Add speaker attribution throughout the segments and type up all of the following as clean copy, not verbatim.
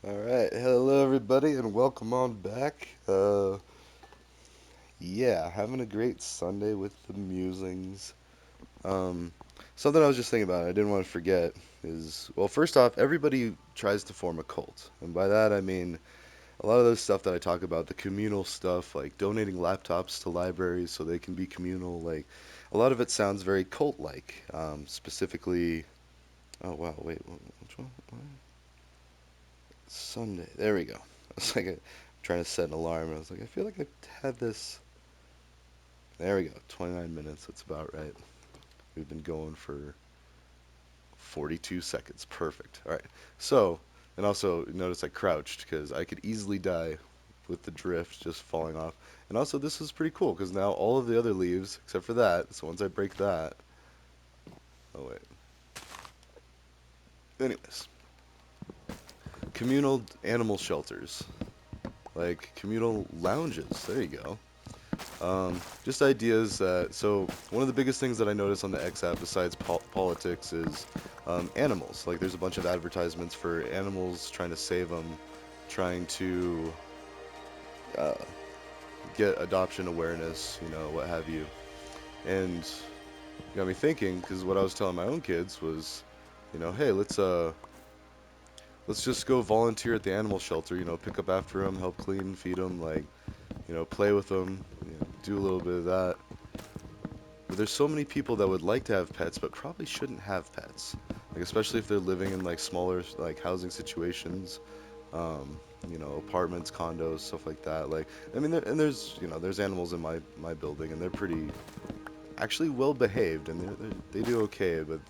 Speaker 1: Alright, hello everybody and welcome on back. Yeah, having a great Sunday with the Musings. Um, Something I was just thinking about, I didn't want to forget, is, well, first off, everybody tries to form a cult. And by that I mean a lot of those stuff that I talk about, the communal stuff, like donating laptops to libraries so they can be communal, like, a lot of it sounds very cult-like. Specifically, oh wow, wait, which one? What? Sunday. There we go. I was like, trying to set an alarm, and I was like, I feel like I've had this. There we go. 29 minutes. That's about right. We've been going for 42 seconds. Perfect. All right. So, and also notice I crouched because I could easily die with the drift just falling off. And also, this is pretty cool because now all of the other leaves, except for that, so once I break that. Oh, wait. Anyways, communal animal shelters. Like communal lounges. There you go. Just ideas that, so one of the biggest things that I notice on the X app besides politics is animals. Like there's a bunch of advertisements for animals, trying to save them, trying to uh, get adoption awareness, what have you. And got me thinking, because what I was telling my own kids was, hey, let's just go volunteer at the animal shelter, pick up after them, help clean, feed them, like, play with them, do a little bit of that. But there's so many people that would like to have pets, but probably shouldn't have pets. Like especially if they're living in like smaller like housing situations, um, apartments, condos, stuff like that. Like I mean, and there's animals in my building, and they're pretty actually well behaved, and they do okay. But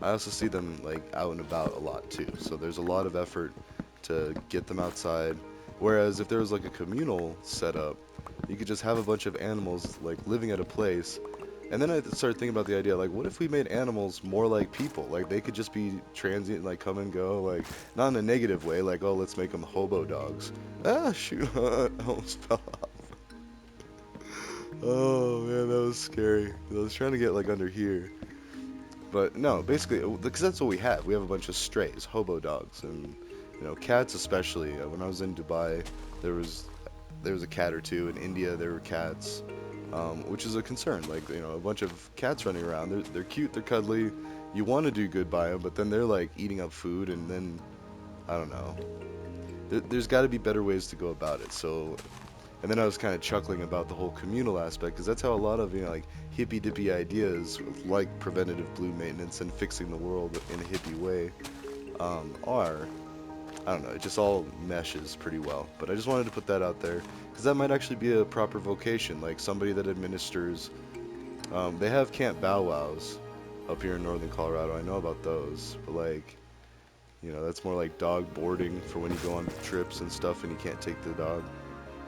Speaker 1: I also see them like out and about a lot too. So there's a lot of effort to get them outside. Whereas if there was like a communal setup, you could just have a bunch of animals like living at a place. And then I started thinking about the idea, like, what if we made animals more like people? Like, they could just be transient, like, come and go, like, not in a negative way, like, oh, let's make them hobo dogs. Ah, shoot, I almost fell off. Oh, man, that was scary. I was trying to get, like, under here. But no, basically, because that's what we have. We have a bunch of strays, hobo dogs, and cats especially. When I was in Dubai, there was there was a cat or two. In India, there were cats, which is a concern. Like a bunch of cats running around. They're cute, they're cuddly. You want to do good by them, but then they're like eating up food, and then I don't know. There's got to be better ways to go about it. So and then I was kind of chuckling about the whole communal aspect because that's how a lot of like hippy dippy ideas like preventative blue maintenance and fixing the world in a hippie way are. I don't know. It just all meshes pretty well. But I just wanted to put that out there because that might actually be a proper vocation, like somebody that administers. They have Camp Bow Wows up here in northern Colorado. I know about those, but like. That's more like dog boarding for when you go on trips and stuff and you can't take the dog.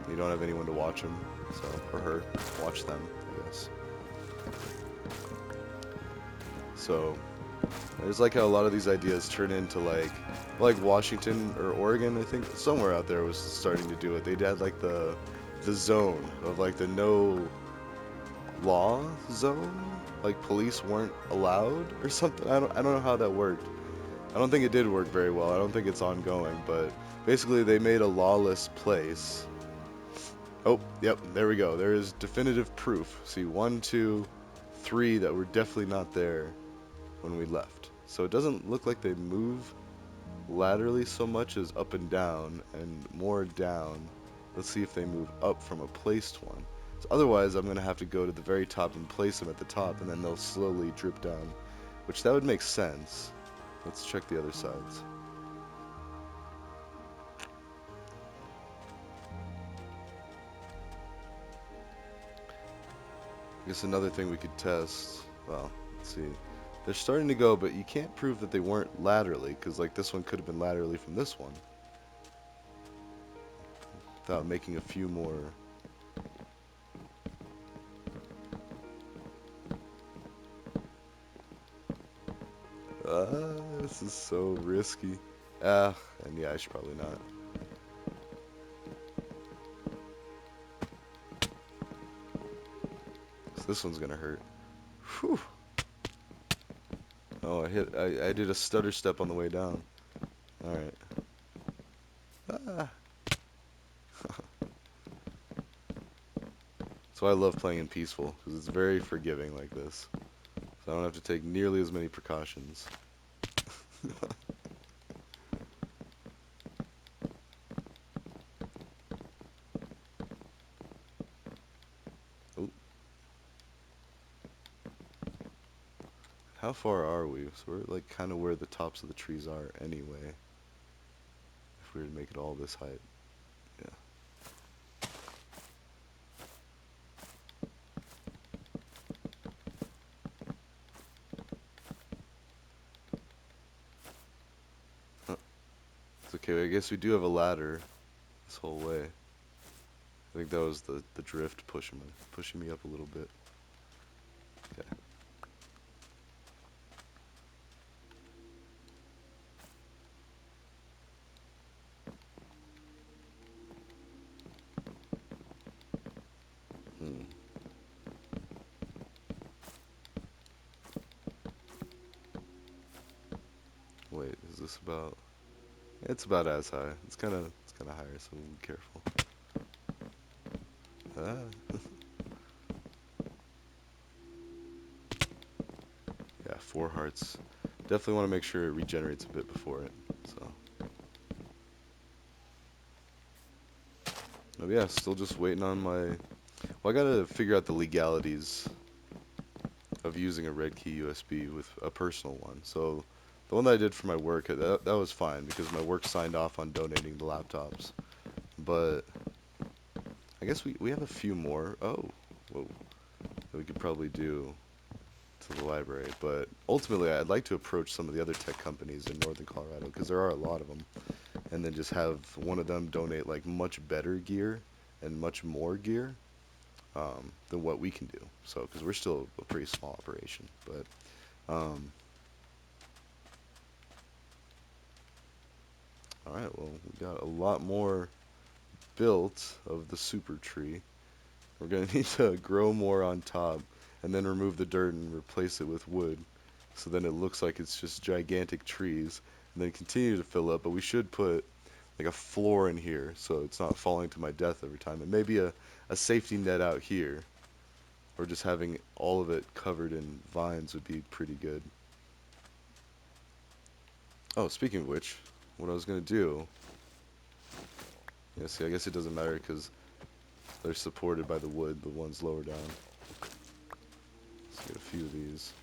Speaker 1: You don't have anyone to watch him, so or her, watch them, I guess. So there's like how a lot of these ideas turn into like Washington or Oregon, I think somewhere out there was starting to do it. They had like the zone of like the no law zone, like police weren't allowed or something. I don't know how that worked. I don't think it did work very well. I don't think it's ongoing, but basically they made a lawless place. Oh, yep, there we go. There is definitive proof. See, one, two, three that were definitely not there when we left. So it doesn't look like they move laterally so much as up and down, and more down. Let's see if they move up from a placed one. So otherwise, I'm going to have to go to the very top and place them at the top, and then they'll slowly drip down, which that would make sense. Let's check the other sides. I guess another thing we could test, well, let's see. They're starting to go, but you can't prove that they weren't laterally, because like this one could have been laterally from this one, without making a few more. This is so risky. And yeah, I should probably not. 'Cause this one's gonna hurt. Whew. Oh, I did a stutter step on the way down. Alright. Ah. That's why I love playing in peaceful, because it's very forgiving like this. So I don't have to take nearly as many precautions. Oh, how far are we? So we're like kind of where the tops of the trees are anyway. If we were to make it all this height. Yeah. Huh. It's okay, I guess we do have a ladder this whole way. I think that was the drift pushing me up a little bit. Okay. Hmm. Wait, is this about? It's about as high. It's kind of higher, so be careful. Ah. Yeah, 4 hearts. Definitely want to make sure it regenerates a bit before it. So. Oh yeah, still just waiting on my. Well, I gotta figure out the legalities of using a red key USB with a personal one. So, the one that I did for my work, that was fine because my work signed off on donating the laptops. But I guess we have a few more. Oh, whoa, that we could probably do to the library. But ultimately, I'd like to approach some of the other tech companies in Northern Colorado because there are a lot of them, and then just have one of them donate like much better gear and much more gear than what we can do. So, because we're still a pretty small operation, but um, all right. Well, we got a lot more built of the super tree. We're gonna need to grow more on top, and then remove the dirt and replace it with wood, so then it looks like it's just gigantic trees, and then continue to fill up. But we should put like a floor in here so it's not falling to my death every time, and maybe a safety net out here, or just having all of it covered in vines would be pretty good. Oh, speaking of which, what I was gonna do, yeah, see, I guess it doesn't matter because they're supported by the wood, the ones lower down. Let's get a few of these.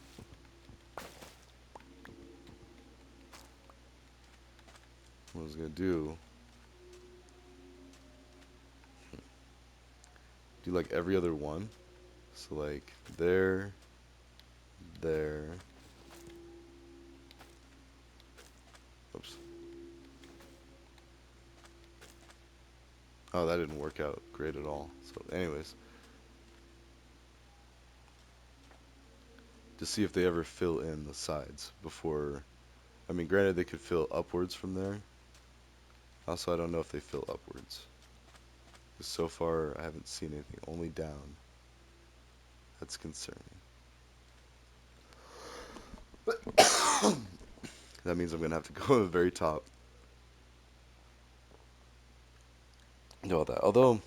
Speaker 1: What I was gonna do like every other one. So like there, there. Oops. Oh, that didn't work out great at all. So anyways, to see if they ever fill in the sides before. I mean, granted they could fill upwards from there. Also, I don't know if they fill upwards. 'Cause so far, I haven't seen anything. Only down. That's concerning. That means I'm gonna have to go to the very top. Do all that. Although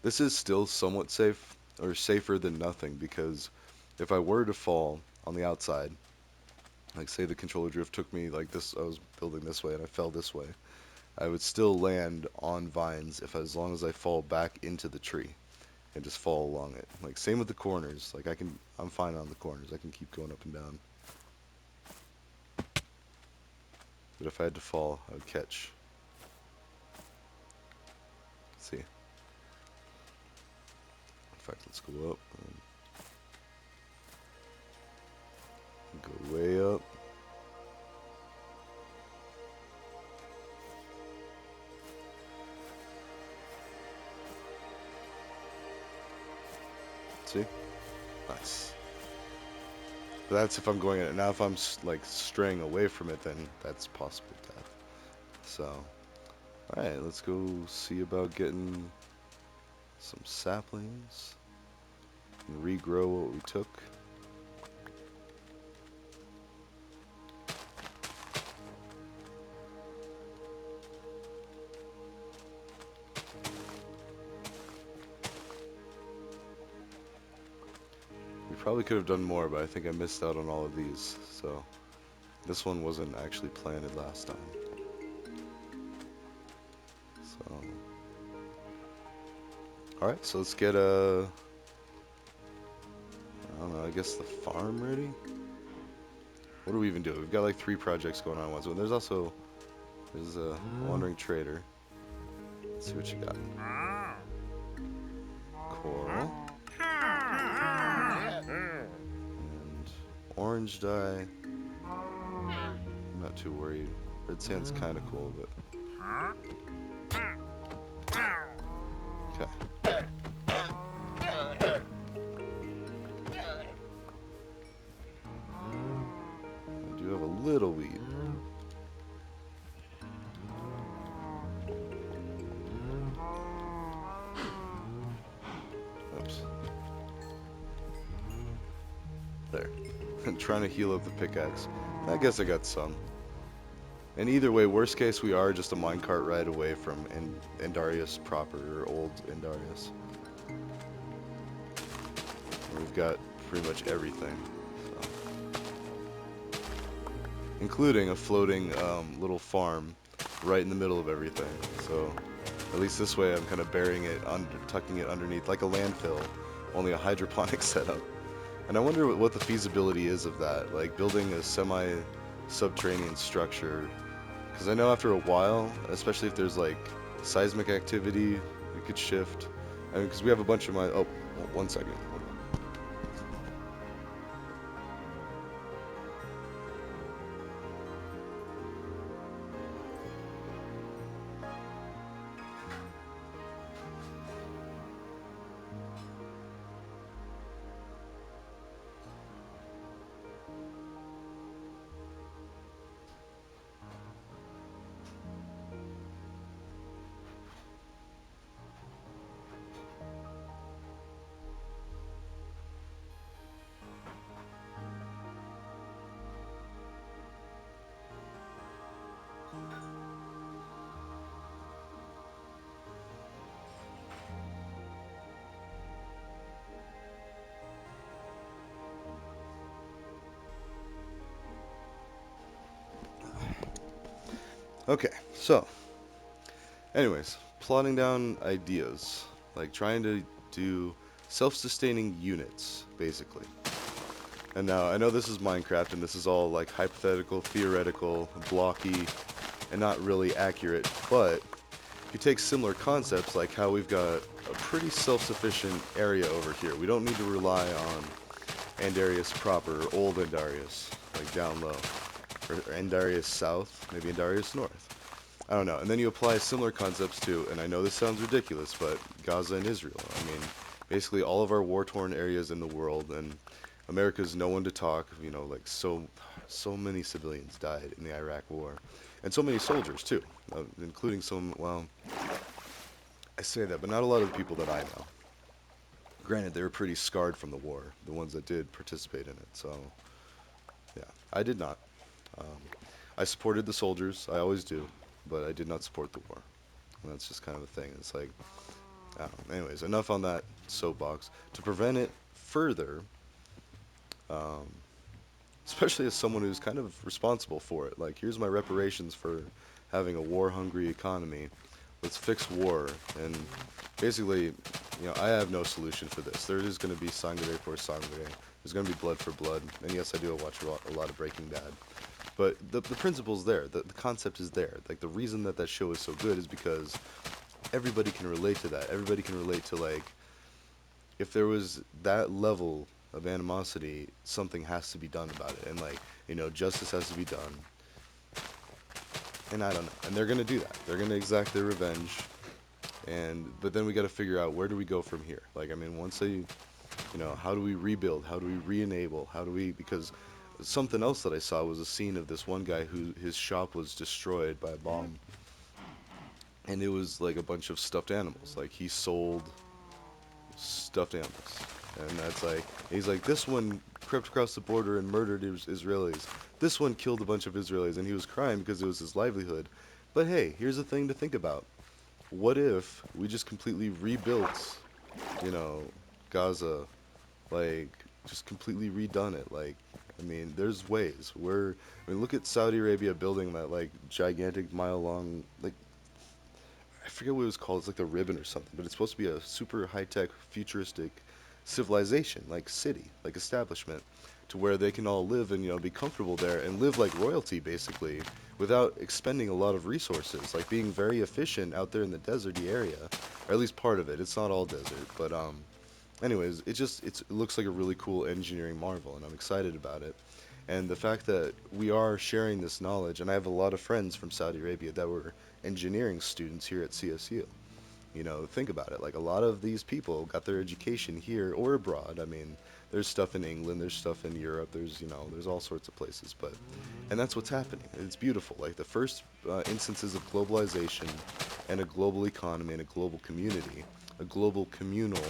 Speaker 1: this is still somewhat safe, or safer than nothing, because if I were to fall on the outside, like say the controller drift took me like this, I was building this way and I fell this way, I would still land on vines if as long as I fall back into the tree and just fall along it. Like same with the corners. Like I'm fine on the corners. I can keep going up and down. But if I had to fall, I would catch. Let's see. In fact, let's go up and go way up. See? Nice. But that's if I'm going in it. Now if I'm like straying away from it, then that's possible death. So, alright, let's go see about getting some saplings and regrow what we took. Probably could have done more, but I think I missed out on all of these. So this one wasn't actually planted last time. So, all right. So let's get I don't know. I guess the farm ready. What do we even do? We've got like 3 projects going on at once. There's a wandering trader. Let's see what you got. Coral and orange dye. I'm not too worried. Red sand's kind of cool, but okay. I do have a little weed. Oops. There. I'm trying to heal up the pickaxe. I guess I got some. And either way, worst case, we are just a minecart ride away from Endarius proper, or old Endarius. We've got pretty much everything. So. Including a floating little farm right in the middle of everything. So at least this way I'm kind of burying it, tucking it underneath like a landfill, only a hydroponic setup. And I wonder what the feasibility is of that, like building a semi-subterranean structure. Because I know after a while, especially if there's like seismic activity, it could shift. I mean, because we have a bunch of my... Oh, 1 second. Hold on. Okay, so, anyways, plotting down ideas, like trying to do self-sustaining units, basically. And now, I know this is Minecraft, and this is all like hypothetical, theoretical, blocky, and not really accurate, but if you take similar concepts, like how we've got a pretty self-sufficient area over here, we don't need to rely on Andarius proper, or old Andarius, like down low. Or Andarius South, maybe Andarius North. I don't know. And then you apply similar concepts to, and I know this sounds ridiculous, but Gaza and Israel. I mean, basically all of our war-torn areas in the world, and America's no one to talk. You know, like so many civilians died in the Iraq War, and so many soldiers too, including some. Well, I say that, but not a lot of the people that I know. Granted, they were pretty scarred from the war, the ones that did participate in it. So, yeah, I did not. Um, I supported the soldiers, I always do, but I did not support the war. And that's just kind of a thing. It's like, I don't know. Anyways, enough on that soapbox. To prevent it further, um, especially as someone who's kind of responsible for it, like, here's my reparations for having a war-hungry economy. Let's fix war. And basically, you know, I have no solution for this. There is going to be sangre por sangre. There's going to be blood for blood. And yes, I do watch a lot of Breaking Bad. But the principle's there. The concept is there. Like, the reason that show is so good is because everybody can relate to that. Everybody can relate to, like, if there was that level of animosity, something has to be done about it. And, like, you know, justice has to be done. And I don't know. And they're going to do that. They're going to exact their revenge. But then we got to figure out, where do we go from here? Like, I mean, once they, you know, how do we rebuild? How do we re-enable? How do we, because something else that I saw was a scene of this one guy who his shop was destroyed by a bomb. And it was like a bunch of stuffed animals. Like, he sold stuffed animals. And that's like, he's like, this one crept across the border and murdered Israelis. This one killed a bunch of Israelis, and he was crying because it was his livelihood. But hey, here's the thing to think about. What if we just completely rebuilt, you know, Gaza, like, just completely redone it. Like, I mean, there's ways. I mean, look at Saudi Arabia building that like gigantic mile long, like I forget what it was called. It's like the ribbon or something, but it's supposed to be a super high tech, futuristic civilization, like city, like establishment, to where they can all live and be comfortable there and live like royalty basically, without expending a lot of resources, like being very efficient out there in the deserty area, or at least part of it. It's not all desert, but anyways, it looks like a really cool engineering marvel, and I'm excited about it. And the fact that we are sharing this knowledge, and I have a lot of friends from Saudi Arabia that were engineering students here at CSU. Think about it. Like a lot of these people got their education here or abroad. I mean, there's stuff in England, there's stuff in Europe, there's all sorts of places. And that's what's happening. It's beautiful. Like the first instances of globalization and a global economy and a global community, a global communal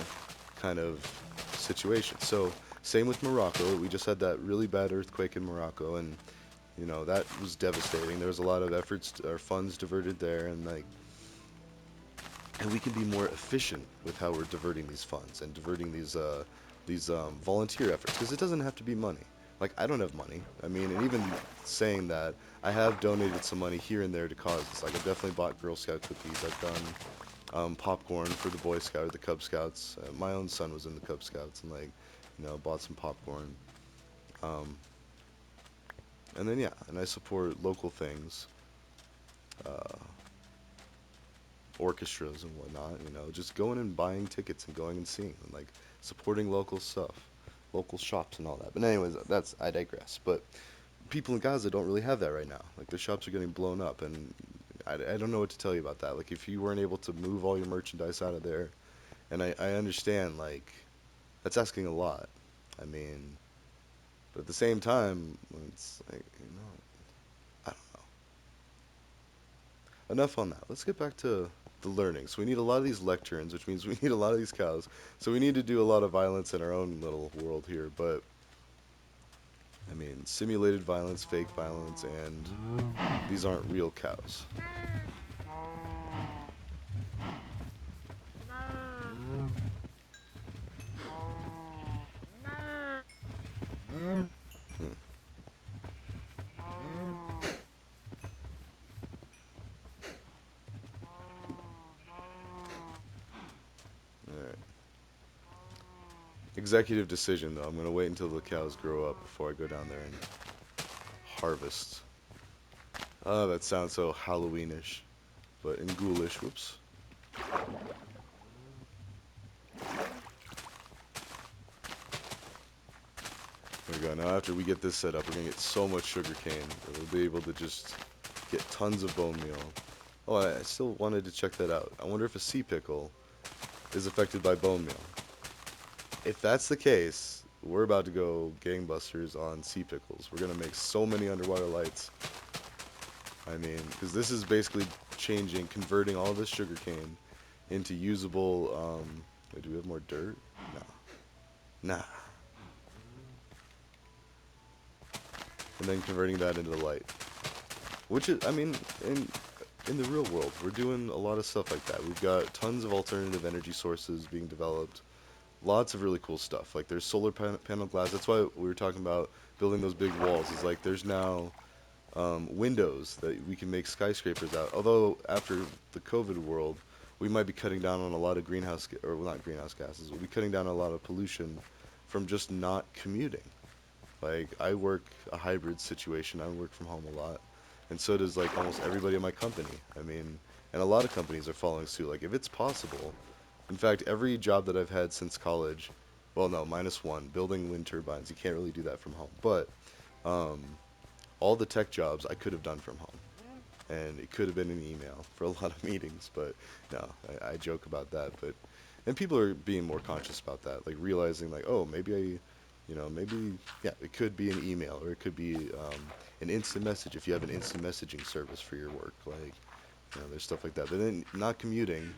Speaker 1: kind of situation. So, same with Morocco. We just had that really bad earthquake in Morocco, and that was devastating. There was a lot of efforts or funds diverted there, and we can be more efficient with how we're diverting these funds and diverting these volunteer efforts, because it doesn't have to be money. Like I don't have money. I mean, and even saying that, I have donated some money here and there to causes. Like I've definitely bought Girl Scout cookies. I've done popcorn for the Boy Scout or the Cub Scouts. My own son was in the Cub Scouts, and like bought some popcorn. Um, and then yeah, and I support local things. Uh, Orchestras and whatnot, just going and buying tickets and going and seeing and like supporting local stuff, local shops and all that. But anyways, I digress. But people in Gaza don't really have that right now. Like their shops are getting blown up, and I don't know what to tell you about that. Like if you weren't able to move all your merchandise out of there, and I understand like that's asking a lot. I mean, but at the same time, it's like I enough on that. Let's get back to the learning. So we need a lot of these lecterns, which means we need a lot of these cows. So we need to do a lot of violence in our own little world here. But I mean, simulated violence, fake violence, and these aren't real cows. Hmm. All right. Executive decision though. I'm gonna wait until the cows grow up before I go down there and harvest. Oh, that sounds so Halloweenish, but in ghoulish. Whoops. There we go. Now after we get this set up, we're gonna get so much sugar cane that we'll be able to just get tons of bone meal. Oh, I still wanted to check that out. I wonder if a sea pickle is affected by bone meal. If that's the case, we're about to go gangbusters on sea pickles. We're gonna make so many underwater lights. I mean, because this is basically converting all this sugar cane into usable. Wait, do we have more dirt? No, nah. And then converting that into the light, which is, I mean, in the real world, we're doing a lot of stuff like that. We've got tons of alternative energy sources being developed. Lots of really cool stuff. Like there's solar panel glass. That's why we were talking about building those big walls. Is like there's now windows that we can make skyscrapers out. Although after the COVID world, we might be cutting down on a lot of or well, not greenhouse gases. We'll be cutting down on a lot of pollution from just not commuting. Like I work a hybrid situation. I work from home a lot, and so does like almost everybody in my company. I mean, and a lot of companies are following suit. Like if it's possible, in fact, every job that I've had since college, well, no, minus one, building wind turbines. You can't really do that from home, but um, all the tech jobs I could have done from home, and it could have been an email for a lot of meetings. But no, I joke about that. But and people are being more conscious about that, like realizing like, oh, maybe maybe yeah, it could be an email or it could be an instant message if you have an instant messaging service for your work. Like, there's stuff like that. But then not commuting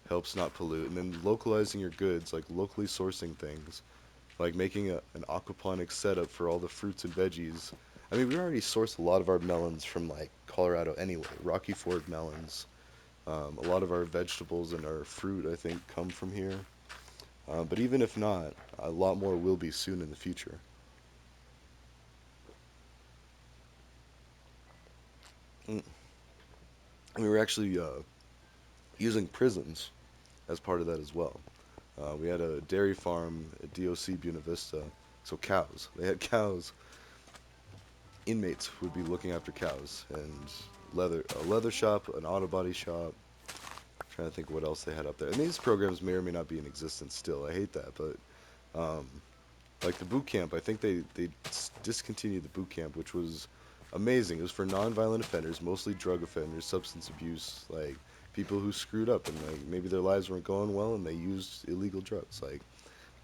Speaker 1: helps not pollute, and then localizing your goods, like locally sourcing things, like making an aquaponics setup for all the fruits and veggies. I mean, we already source a lot of our melons from like Colorado anyway. Rocky Ford melons. A lot of our vegetables and our fruit, I think, come from here. But even if not, a lot more will be soon in the future. Mm. We were actually using prisons as part of that as well. We had a dairy farm at DOC Buena Vista, so cows. They had cows. Inmates would be looking after cows and a leather shop, an auto body shop. Trying to think what else they had up there. And these programs may or may not be in existence still. I hate that, but um, like the boot camp, I think they discontinued the boot camp, which was amazing. It was for non-violent offenders, mostly drug offenders, substance abuse, like people who screwed up and like maybe their lives weren't going well and they used illegal drugs, like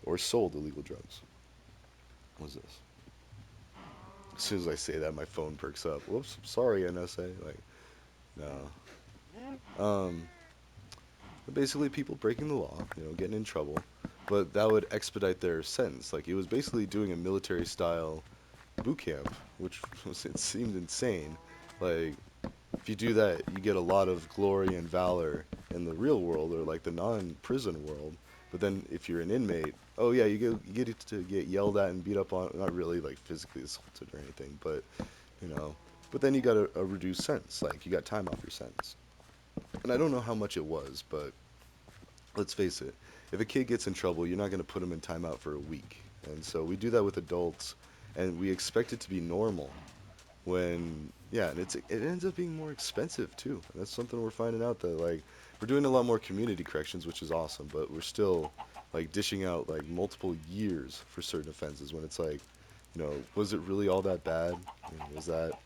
Speaker 1: or sold illegal drugs. What was this? As soon as I say that, my phone perks up. Whoops, sorry, NSA. Like, no. Um, basically, people breaking the law, getting in trouble, but that would expedite their sentence. Like, it was basically doing a military-style boot camp, which it seemed insane. Like, if you do that, you get a lot of glory and valor in the real world or like the non-prison world. But then if you're an inmate, oh yeah, you get to get yelled at and beat up on, not really like physically assaulted or anything, but you know. But then you got a reduced sentence, like you got time off your sentence. And I don't know how much it was, but let's face it, if a kid gets in trouble, you're not going to put him in timeout for a week. And so we do that with adults, and we expect it to be normal when yeah, and it ends up being more expensive too. And that's something we're finding out that like we're doing a lot more community corrections, which is awesome, but we're still like dishing out like multiple years for certain offenses when it's like, was it really all that bad? Was that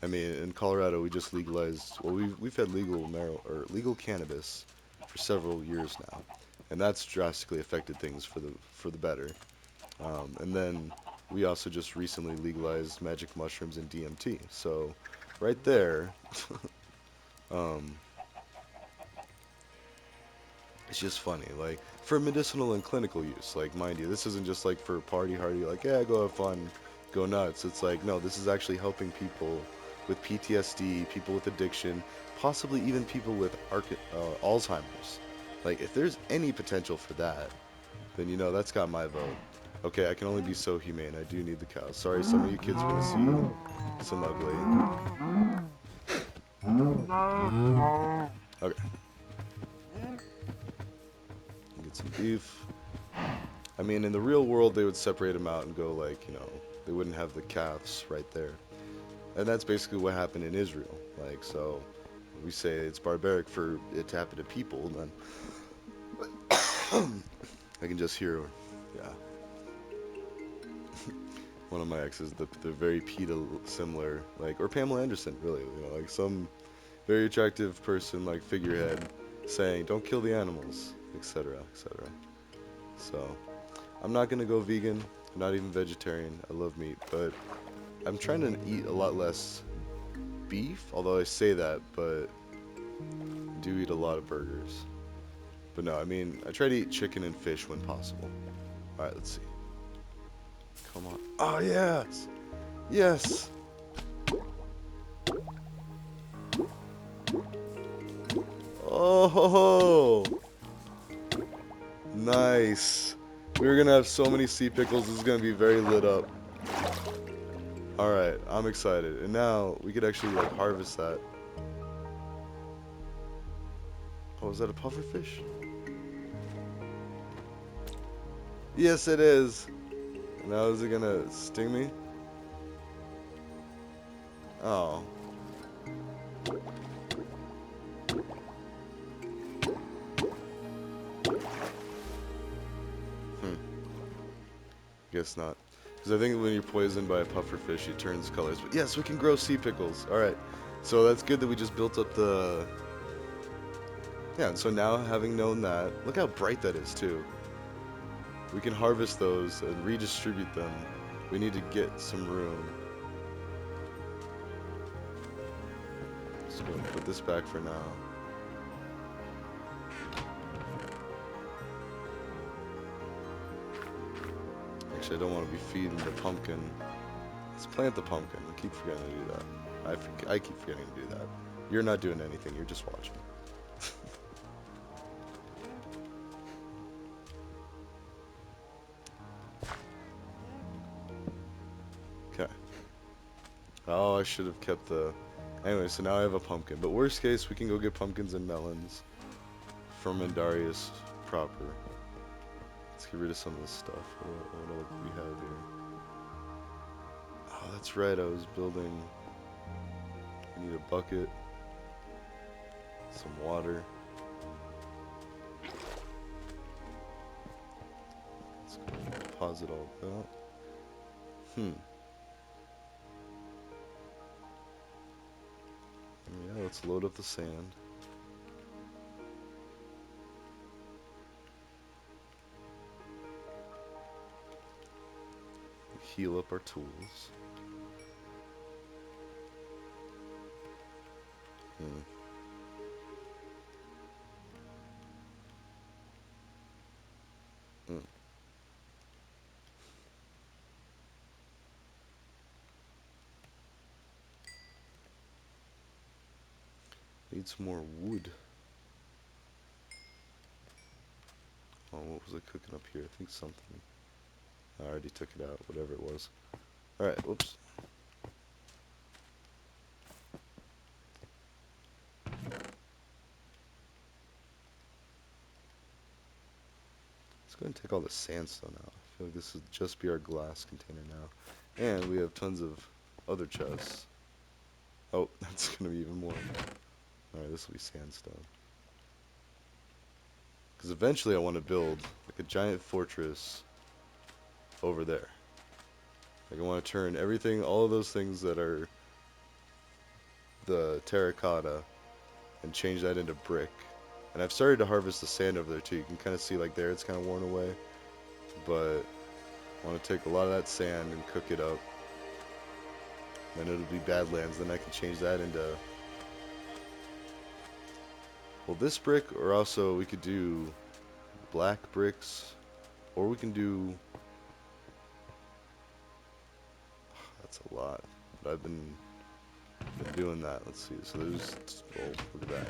Speaker 1: I mean, in Colorado we just legalized well we've had legal cannabis for several years now. And that's drastically affected things for the better. And then we also just recently legalized magic mushrooms and DMT. So right there, um, it's just funny. Like for medicinal and clinical use, like mind you, this isn't just like for party hardy, like yeah, go have fun, go nuts. It's like no, this is actually helping people with PTSD, people with addiction, possibly even people with Alzheimer's. Like if there's any potential for that, then that's got my vote. Okay, I can only be so humane. I do need the cows. Sorry, some of you kids are gonna see some ugly. Okay, get some beef. I mean, in the real world, they would separate them out and go like, they wouldn't have the calves right there. And that's basically what happened in Israel. Like, so we say it's barbaric for it to happen to people, then I can just hear, yeah, one of my exes, the very PETA similar, like, or Pamela Anderson, really, like some very attractive person, like figurehead, saying, "Don't kill the animals," etc., etc. So, I'm not gonna go vegan. I'm not even vegetarian. I love meat, but I'm trying to eat a lot less beef. Although I say that, but I do eat a lot of burgers. But no, I mean, I try to eat chicken and fish when possible. All right, let's see. Come on. Oh yes, yes. Oh, nice. We're gonna have so many sea pickles. This is gonna be very lit up. All right, I'm excited. And now we could actually like harvest that. Oh, is that a pufferfish? Yes, it is. Now is it gonna sting me? Oh. Hmm. Guess not. Because I think when you're poisoned by a pufferfish, it turns colors. But yes, we can grow sea pickles. All right. So that's good that we just built up the. Yeah. And so now, having known that, look how bright that is too. We can harvest those and redistribute them. We need to get some room. Just gonna put this back for now. Actually, I don't want to be feeding the pumpkin. Let's plant the pumpkin. I keep forgetting to do that. I keep forgetting to do that. You're not doing anything. You're just watching. Oh, I should have kept the... Anyway, so now I have a pumpkin. But worst case, we can go get pumpkins and melons from Indarius proper. Let's get rid of some of this stuff. What else do we have here? Oh, that's right. I was building... I need a bucket. Some water. Let's go deposit all that. Yeah, let's load up the sand. Heal up our tools. Hmm. Hmm. Need some more wood. Oh, what was I cooking up here? I think something. I already took it out, whatever it was. Alright, whoops. Let's go ahead and take all the sandstone out. I feel like this would just be our glass container now. And we have tons of other chests. Oh, that's gonna be even more. Alright, this will be sandstone. Because eventually I want to build like a giant fortress over there. Like I want to turn everything, all of those things that are the terracotta, and change that into brick. And I've started to harvest the sand over there too. You can kind of see like there it's kind of worn away. But I want to take a lot of that sand and cook it up. Then it'll be Badlands. Then I can change that into... Well, this brick, or also we could do black bricks. Or we can do... That's a lot. But I've been doing that. Let's see. So there's... Oh, look at that.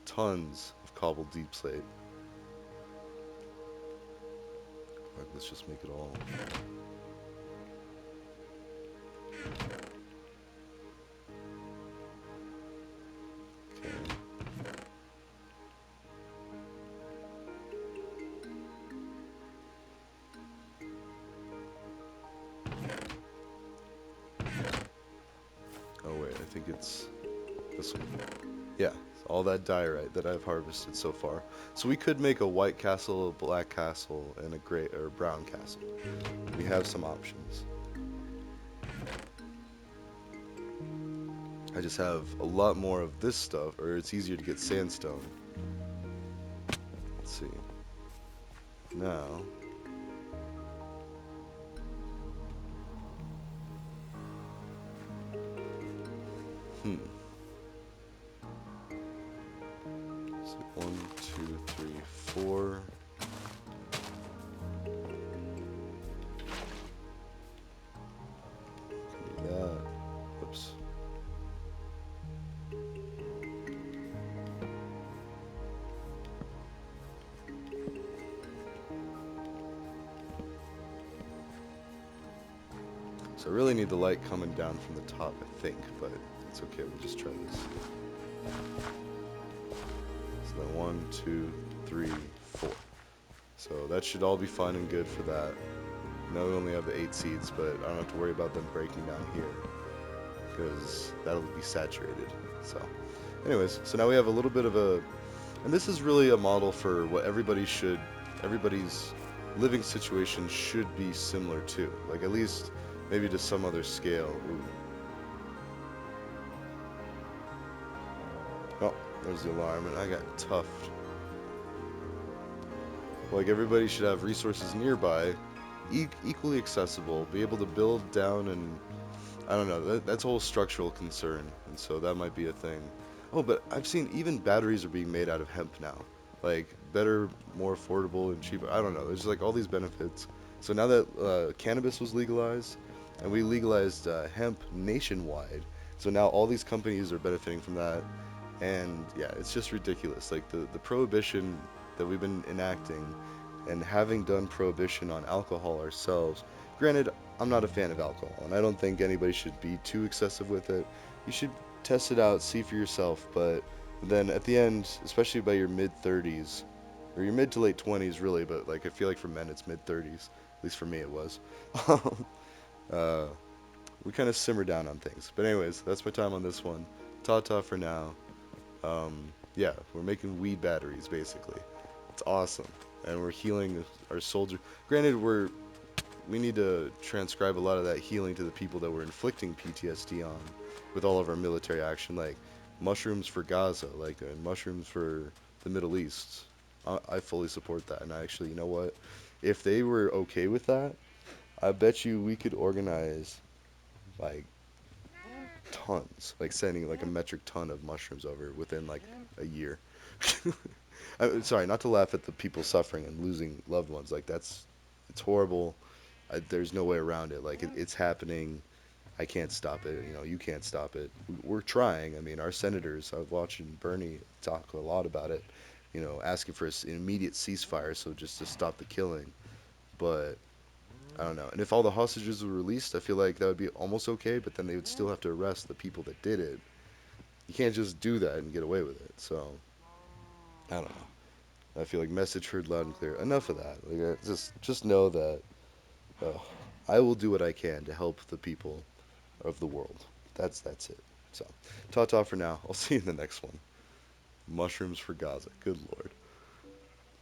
Speaker 1: Tons of cobbled deep slate. Like, let's just make it all. Okay. Oh wait, I think it's this one. Yeah, all that diorite that I've harvested so far. So we could make a white castle, a black castle, and a gray or brown castle. We have some options. I just have a lot more of this stuff, or it's easier to get sandstone. Let's see. Now, so 1, 2, 3, 4. Do that. Whoops. So I really need the light coming down from the top, I think, but it's okay, we'll just try this. So then 1, 2, 3, 4. So that should all be fine and good for that. Now we only have the 8 seeds, but I don't have to worry about them breaking down here, because that'll be saturated. So anyways, so now we have a little bit of a, and this is really a model for what everybody's living situation should be similar to, like at least maybe to some other scale. Ooh. Oh, there's the alarm, and I got tuffed. Like everybody should have resources nearby, equally accessible, be able to build down, and I don't know, that's a whole structural concern, and so that might be a thing. Oh, but I've seen even batteries are being made out of hemp now. Like, better, more affordable, and cheaper. I don't know, there's like all these benefits. So now that cannabis was legalized, and we legalized hemp nationwide, so now all these companies are benefiting from that. And yeah, it's just ridiculous. Like the prohibition that we've been enacting, and having done prohibition on alcohol ourselves. Granted, I'm not a fan of alcohol, and I don't think anybody should be too excessive with it. You should test it out, see for yourself, but then at the end, especially by your mid 30s, or your mid to late 20s, really, but like I feel like for men it's mid 30s. At least for me it was. uh, we kind of simmer down on things. But anyways, that's my time on this one. Ta ta for now. Yeah, we're making weed batteries basically. It's awesome, and we're healing our soldier. Granted, we need to transcribe a lot of that healing to the people that we're inflicting PTSD on with all of our military action, like mushrooms for Gaza, like mushrooms for the Middle East. I fully support that, and actually, you know what? If they were okay with that, I bet you we could organize like tons, like sending like a metric ton of mushrooms over within like a year. I'm sorry, not to laugh at the people suffering and losing loved ones. Like it's horrible. There's no way around it. Like it's happening. I can't stop it. You know, you can't stop it. We're trying. I mean, our senators. I've watched Bernie talk a lot about it. You know, asking for an immediate ceasefire, so just to stop the killing. But I don't know. And if all the hostages were released, I feel like that would be almost okay. But then they would still have to arrest the people that did it. You can't just do that and get away with it. So I don't know. I feel like message heard loud and clear. Enough of that. Like, just know that uh, I will do what I can to help the people of the world. That's it. So, ta ta for now. I'll see you in the next one. Mushrooms for Gaza. Good lord.